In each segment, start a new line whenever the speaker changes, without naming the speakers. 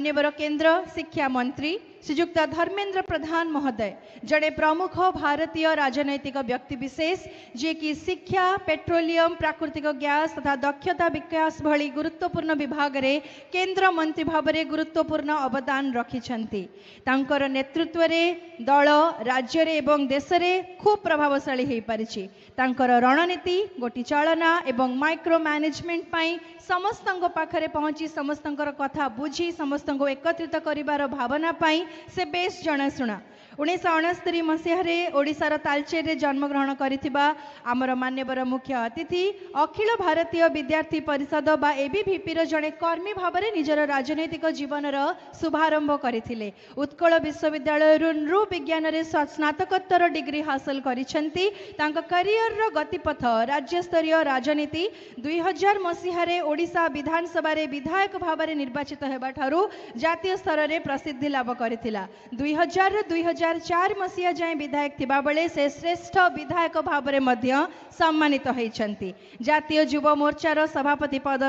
माननीय केंद्र शिक्षा मंत्री श्रीयुक्त धर्मेंद्र प्रधान महोदय जड़े प्रमुख भारतीय राजनैतिक व्यक्ति विशेष जे कि शिक्षा पेट्रोलियम प्राकृतिक गैस तथा दक्षता विकास भली गुरुत्वपूर्ण विभाग रे केंद्र मंत्री भाव में गुरुत्वपूर्ण अवदान रखिछंती। तांकर नेतृत्व रे दल राज्य रे एवं देश रे खूब प्रभावशाली हो पारिछि। तांकर रणनीति गोटी चालना एवं माइक्रो मैनेजमेंट पाई समस्तंक पाखरे पहुंची समस्तंकर कथा बुझी समस्तंको एकत्रित करिवार भावना पाई से बेस जनाशुना। 1969 मसीह ओडिशार तालचेर जन्मग्रहण करिथिबा आमर मान्यवर मुख्य अतिथि अखिल भारतीय विद्यार्थी परिषद बा एबीवीपी जड़े कर्मी भाव में निजर राजनैतिक जीवन शुभारंभ करथिले। उत्कल विश्वविद्यालय नृ विज्ञान रे स्नातकोत्तर डिग्री हासिल करिसेंती। तांका करियर रो गतिपथ राज्य स्तरीय राजनीति 2000 मसीह ओडिशा विधानसभा रे विधायक भाव में निर्वाचित हेबा ठारू जातीय स्तर रे प्रसिद्धि लाभ करथिला। 2004 मसीहा जाए विधायक थिबा बेले से श्रेष्ठ विधायक भाव में सम्मानित होइछंती। जातीय युव मोर्चार सभापति पद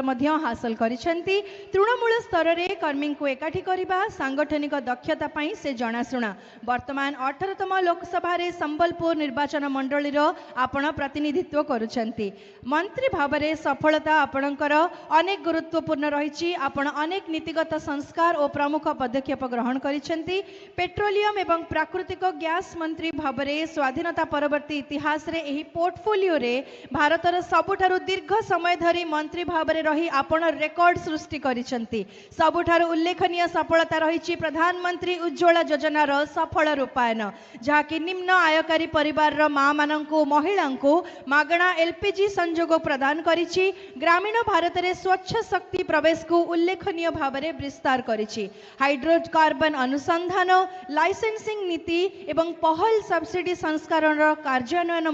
हासिल करिछंती। तृणमूल स्तर रे कर्मी को एकाठी करिबा सांगठनिक दक्षता पाई से जनाशुना। वर्तमान 18तम लोकसभा रे संबलपुर निर्वाचन मंडली आपण प्रतिनिधित्व करुछंती। मंत्री भाव में सफलता आपणकर अनेक गुरुत्वपूर्ण रही। आपण अनेक नीतिगत संस्कार और प्रमुख पदक्षेप ग्रहण करिछंती। पेट्रोलियम एवं प्राकृतिक गैस मंत्री भाव में स्वाधीनता परवर्ती इतिहास रे एही पोर्टफोलियो रे भारतर सबुठारु दीर्घ समय धरी मंत्री भाव में रही आपण रेकॉर्ड सृष्टि करिसेंती। सबुठारु उल्लेखनीय सफलता रही प्रधानमंत्री उज्ज्वला योजनार सफल रूपायन जहाँकि निम्न आयकारी परिवार माँ मानंकु महिलांकु मागणा एलपीजी संजोग प्रदान करिछि। ग्रामीण भारत रे स्वच्छ शक्ति प्रवेश को उल्लेखनीय भाव में विस्तार करिछि। हाइड्रोकार्बन अनुसंधान लाइसेंसिंग नीति एवं पहल सब्सिडी संस्करण कार्यान्वयन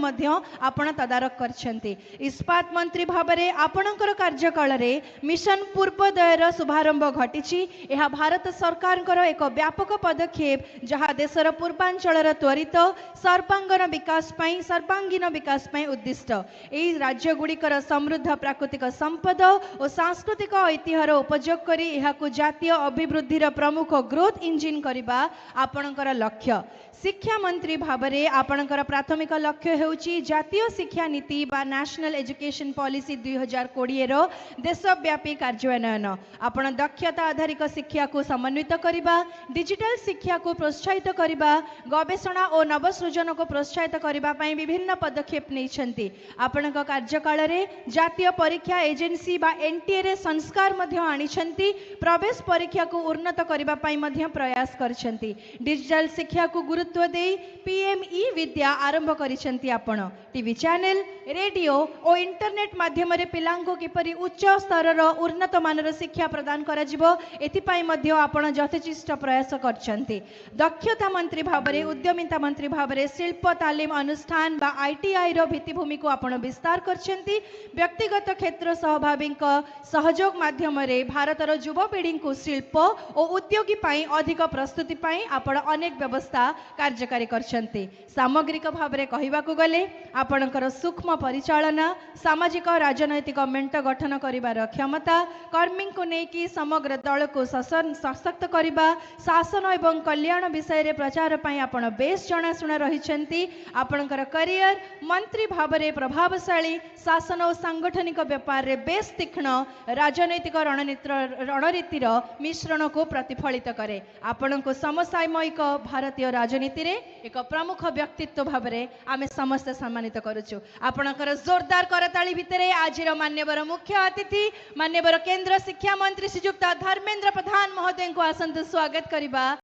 आपण तदारक करछंती। इस्पात मंत्री भाव में आपणकर कार्यकाल रे मिशन पूर्वोदयर शुभारंभ घटिछि। यह भारत सरकार एक व्यापक पदक्षेप जहाँ देशर पूर्वांचल त्वरित सर्वांगीन विकास उद्दिष्ट। यही राज्य गुड़िकर समृद्ध प्राकृतिक संपद और सांस्कृतिक ऐतिह्यर उपयोग करी एहाकु जातीय अभिवृद्धिर प्रमुख ग्रोथ इंजिन करबा आपणकर लक्ष्य। शिक्षा मंत्री भाव में आपणकर प्राथमिक लक्ष्य हेउची जातीय शिक्षा नीति बा नेशनल एजुकेशन पॉलिसी 2020 रो देशव्यापी कार्यान्वयन। आपण दक्षता आधारित शिक्षा को समन्वित करबा डिजिटल शिक्षा को प्रोत्साहित करबा गवेषणा और नवसृजन को प्रोत्साहित करबा पई विभिन्न पदक्षेप नैछंती। आपणक कार्यकाल रे जातीय परीक्षा एजेंसी बा एनटीए रे संस्कार मध्य आनिछंती। प्रवेश परीक्षा को उन्नत करबा पई मध्य प्रयास करछंती। डिजिटल शिक्षा को गुरुत्व दे पीएमई विद्या आरंभ करिसेंती। आपण टीवी चैनल रेडियो और इंटरनेट माध्यम रे पिलांको किपरि उच्च स्तर उन्नत मानर शिक्षा प्रदान करा जिवो एथिपाई मध्य आपण यथेचिष्ट प्रयास करछंती। दक्षता मंत्री भाव में उद्यमिता मंत्री भाव में शिल्प तालीम अनुष्ठान बा आईटीआई रो भित्तिभूमि को आपण विस्तार करछंती। व्यक्तिगत क्षेत्र सहभागी सहयोग माध्यम रे भारतर युवपीढ़ी को शिल्प और उद्योगी पाई अधिक प्रस्तुति पाई आपण अनेक व्यवस्था कार्यकारी करछंती। सामग्रिक भाव में कहबाकू गले आपणकर सूक्ष्म परिचालना सामाजिक राजनैतिक मेंट गठन करिवार क्षमता कर्मी को नेकी समग्र दल को सशक्त करबा शासन एवं कल्याण विषय रे प्रचार पाई आपण बेस जनाशुना रहिछंती। आपणकर करियर मंत्री भाव में प्रभावशाली शासन और सांगठनिक व्यापार रे बेस तीक्ष्ण राजनैतिक रणनीतिर मिश्रण को प्रतिफलित करे। आपण को समसामयिक भारतीय राजनीति रे एक प्रमुख व्यक्तित्व भाव में आम समस्त सम्मानित करुचु। आपणकर जोरदार करताली भितरे आजिर मान्यवर मुख्य अतिथि मान्यवर केंद्र शिक्षा मंत्री श्रीयुक्त धर्मेंद्र प्रधान महोदय को आसंतु स्वागत करिबा।